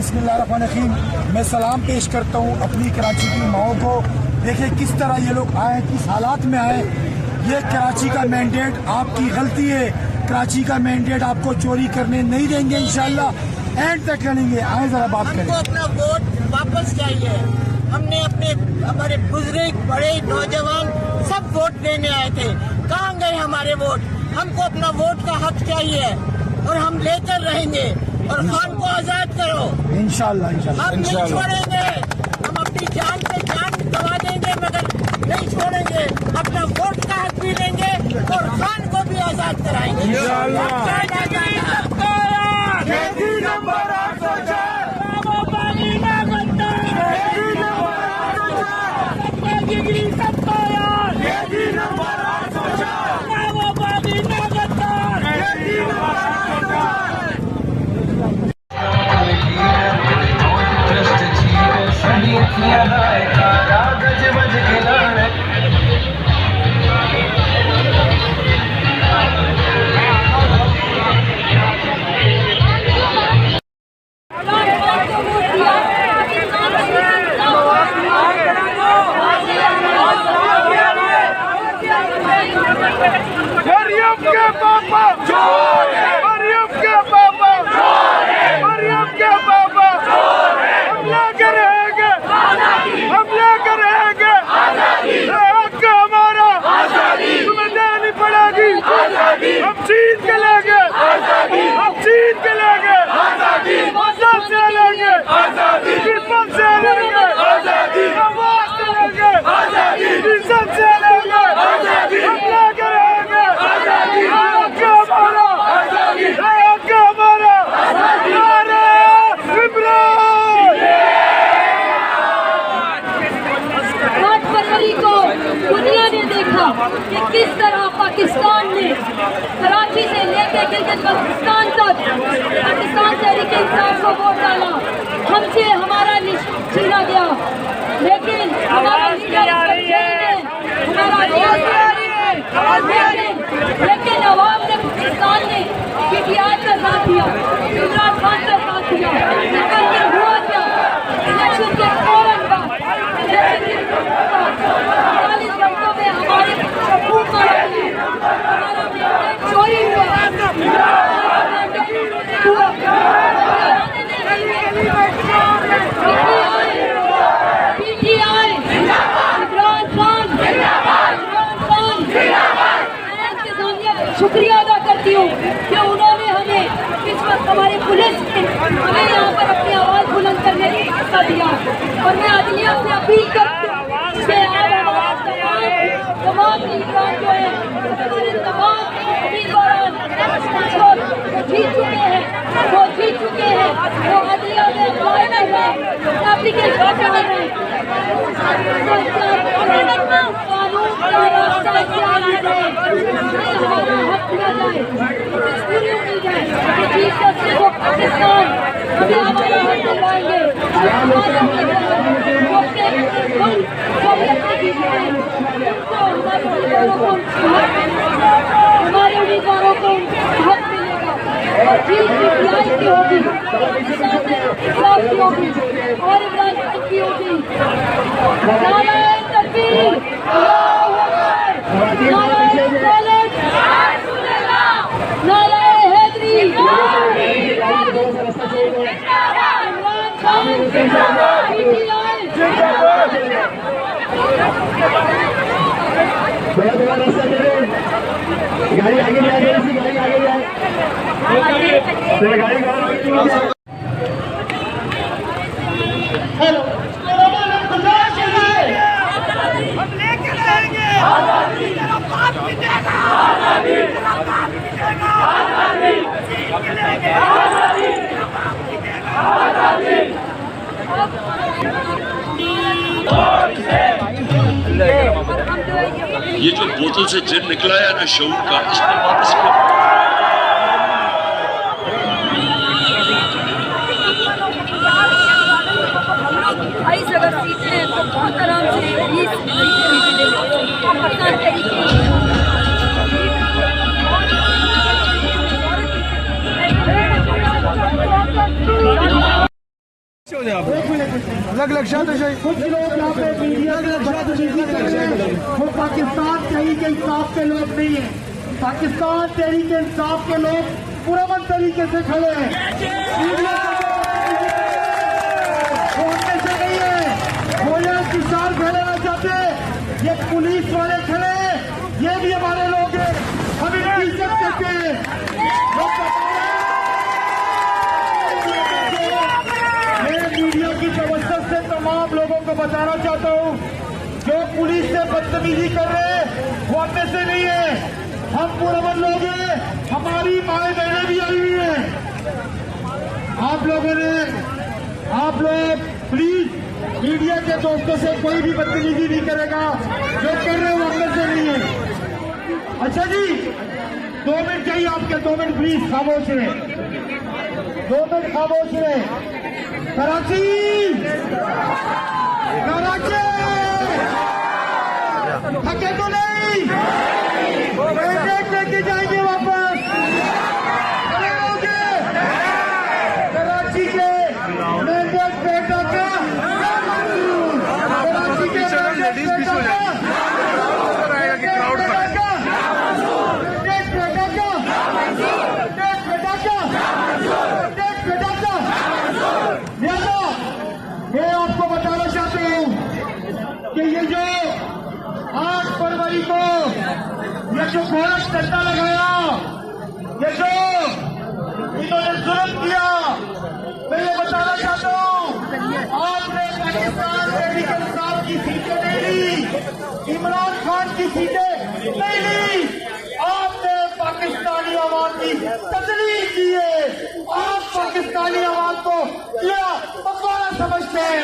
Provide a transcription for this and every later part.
बिस्मिल्लाहिर्रहमानिर्रहीम। मैं सलाम पेश करता हूँ अपनी कराची की माओ को। देखिए किस तरह ये लोग आए, किस हालात में आए। ये कराची का मैंडेट आपकी गलती है। कराची का मैंडेट आपको चोरी करने नहीं देंगे, इंशाल्लाह एंड तक लड़ेंगे। आए जरा बात करें। हमको अपना वोट वापस चाहिए। हमने हमारे बुजुर्ग बड़े नौजवान सब वोट देने आए थे, कहाँ गए हमारे वोट? हमको अपना वोट का हक चाहिए और हम लेकर रहेंगे। और खान को आजाद करो इंशाल्लाह इंशाल्लाह। हम नहीं छोड़ेंगे। हम अपनी जान पे जान गवा देंगे मगर नहीं छोड़ेंगे। अपना वोट का हक भी लेंगे और खान को भी आजाद कराएंगे। मरियम के पापा मरियम के पापा मरियम के पापा हमला करेंगे, हमला करेंगे। हक हमारा तुम्हें देनी पड़ेगी। हम जीत के लेंगे, हम जीत के लेंगे, मदद से लेंगे, किस्मत से लेंगे, आवाज से लेंगे, इज्जत से लेंगे। हमला करेंगे, हक हमारा, हक हमारा। नारे इब्राहिम। 8 फरवरी को दुनिया ने देखा कि किस तरह पाकिस्तान ने कराची से लेकर गिलगित बल्तिस्तान तक पाकिस्तान तहरीक इंसाफ को वोट डाला। हमसे हमारा छीना गया, लेकिन हमारा लेकिन अवाम ने पाकिस्तान ने पीटीआई का साथ दिया, इमरान खान का साथ दिया। लेकिन हुआ क्या? इलेक्शन के फौरन बाद 40 घंटों में हमारे चोरी पीटीआई इमरान खान शुक्रिया अदा करती हूँ कि उन्होंने हमें इस वक्त हमारी पुलिस ने हमें यहाँ पर अपनी आवाज़ बुलंद करने का मौका दिया। और मैं अदलिया से अपील करती हूँ कि आप तमाम लीडरान जो है, हमारे तमाम उम्मीदवार जीत चुके हैं, वो जीत चुके हैं, वो अदलिया में अप्लाई कर रहे हैं, एप्लीकेशन कर रहे हैं। कानून का रास्ता इख्तियार करें, हमारा हक दिया जाए। पूरी उम्मीद है कि चीफ जस्टिस को पाकिस्तान हमें हमारा हक दिलवाएंगे। हमारे उम्मीदवारों को हक मिलेगा और जीत पीटीआई की होगी, इंसाफ की होगी और इमरान खान की होगी। नारे तकबीर, नारे रिसालत, नारे हैदरी, इमरान खान, पीटीआई। गाड़ी आगे जाए, गाड़ी आगे जाए, हेलो, हम लेके रहेंगे। तेरा बाप मिटेगा, तेरा बाप मिटेगा, जीत के लेंगे, तेरा बाप मिटेगा। ये जो बोतल से जिन निकला है ना शऊर का, इसको वापस करो। अगर सीटें हैं तो बहुत आराम से 20 तरीके लग कुछ लोग यहाँ पे मीडिया वो पाकिस्तान तहरीक इंसाफ के लोग नहीं है। पाकिस्तान तहरीक इंसाफ के लोग पुरअमन तरीके से खड़े हैं, छोड़ने से नहीं है। वो यहाँ किसान फैलाना चाहते, ये पुलिस वाले खड़े हैं, ये भी हमारे लोग हैं, हम इनकी इज्जत करते हैं। मैं मीडिया की तवज्जो से तमाम लोगों को बताना चाहता हूँ, जो पुलिस से बदतमीजी कर रहे हैं वो हम में से नहीं है। हम पुरअमन लोग हैं, हमारी माएँ बहनें भी आई हुई हैं। आप लोग प्लीज मीडिया के दोस्तों से कोई भी बदतमीजी नहीं करेगा, जो कर रहे हैं वो हम में से नहीं है। अच्छा जी, 2 मिनट चाहिए आपके, 2 मिनट प्लीज खामोश रहे, 2 मिनट खामोश रहे। कराची थके तो नहीं, मैंडेट लेके जाएंगे वापस, खड़े होगे। कराची के मैंडेट बेटा का, कराची के मैंडेट बेटा मैं आपको बताना चाहता हूँ कि ये जो 8 फरवरी को ये जो घोषणा डंडा लगाया, ये जो इन्होंने जुल्म किया, मैं ये बताना चाहता हूँ, आपने पाकिस्तान तहरीक इंसाफ की सीटें नहीं ली, इमरान खान की सीटें नहीं ली, आपने पाकिस्तानी आवाम की तस्लीम की है। आप पाकिस्तानी आवाम को क्या बकवाना समझते हैं?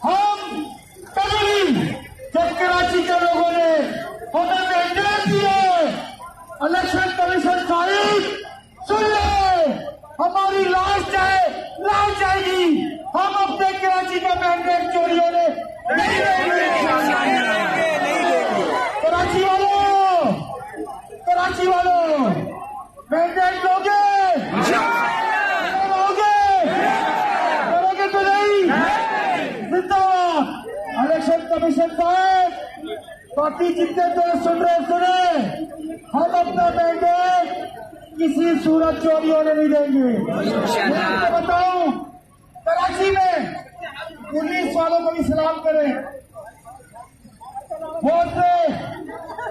हम तस्लीम, जब कराची के लोगों ने हमें मैंडेट दिए, इलेक्शन कमीशन साहिब सुन ले, हमारी लाश जाएगी, हम अपने कराची का मैंडेट चोरी होने नहीं देंगे। कराची वालों मैंडेट लोगे करोगे तो नहीं? जिंदाबाद इलेक्शन कमीशन साहब, बाकी जितने तो सुन रहे, हम अपना मैंडेट किसी सूरत चोरी होने नहीं देंगे। मैं आपको बताऊं, कराची में पुलिस वालों को भी सलाम करें, बहुत से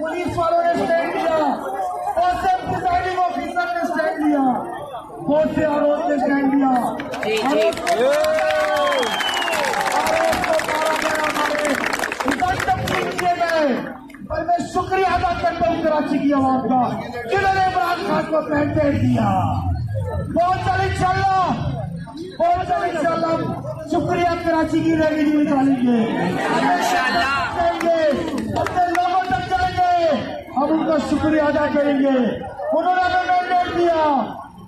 पुलिस वालों ने स्टैंड लिया, बहुत से प्रिजाइडिंग ऑफिसर ने स्टैंड लिया, बहुत से आरोप ने स्टैंड लिया। और मैं शुक्रिया अदा करता हूँ कराची की आवाम का, जिन्होंने इमरान खान को मैंडेट दिया। बहुत जल्द इंशाल्लाह शुक्रिया कराची की रैली निकालेंगे, अपने लोगों तक जाएंगे, हम उनका शुक्रिया अदा करेंगे। उन्होंने हमें मैंडेट दिया।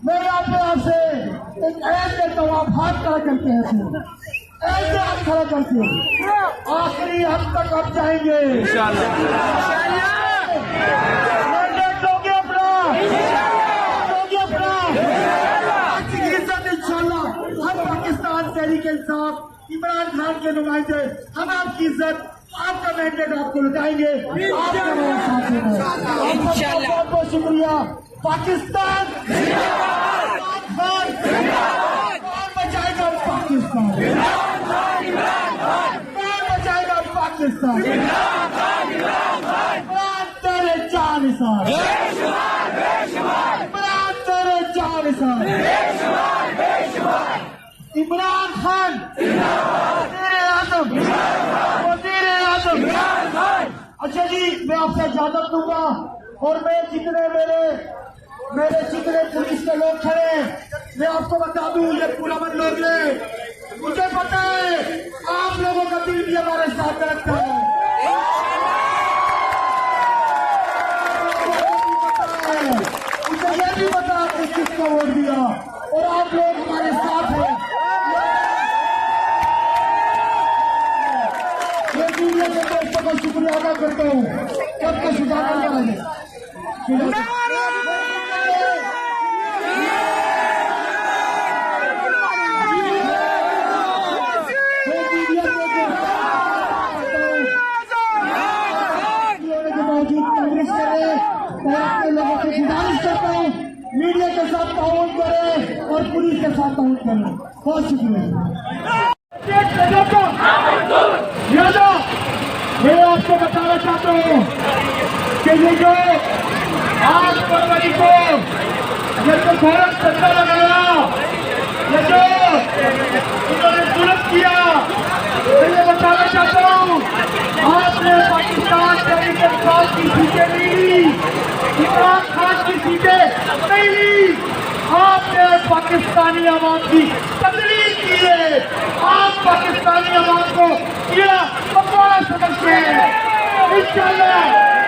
मैं यहाँ पे आपसे एक ऐड देता हूँ, आप हाथ खड़ा करते हैं, ऐसे हाथ खड़ा करके आखिरी हद तक आप जाएंगे। मैंडेट लोगे अपना, हम पाकिस्तान तहरीक इंसाफ इमरान खान के नुमाइंदे, हम आपकी इज्जत, आपका मैंडेट आपको लुटाएंगे। आपका बहुत बहुत शुक्रिया। पाकिस्तान कौन बचाएगा पाकिस्तान? कौन बचाएगा पाकिस्तान? तेरे चार निशान, तेरे चार निशान, इमरान खान वज़ीर आज़म, वज़ीर आज़म। अच्छा जी, मैं आपसे इजाजत दूंगा, और मैं जितने मेरे जितने पुलिस के लोग खड़े हैं, मैं आपको बता दूं, ये पुरअमन लोग हैं। मुझे पता है आप लोगों का दिल भी हमारे साथ रखता है। मुझे ये भी पता आपने किसको वोट दिया, और आप लोग हमारे साथ हैं। मीडिया के दोस्तों का शुक्रिया अदा करता हूँ। सबको सुधार और अपने लोगों से गुजारिश करता हूँ मीडिया के साथ ताउन करें और पुलिस के साथ ताउन करें। बहुत शुक्रिया। मैं आपको बताना चाहता हूँ कि ये जो 8 फरवरी को ये जो भारत चंदा लगाया, ये जो इन्होंने जुल्म किया, मैं ये बताना चाहता हूँ आपने पाकिस्तान तहरीक इंसाफ की सीटें नहीं ली, इमरान खान की सीटें नहीं ली, आपने पाकिस्तानी आवाम की तकलीफ की है। आप पाकिस्तानी आवाम को किया बकवास समझते हैं। इंशाअल्लाह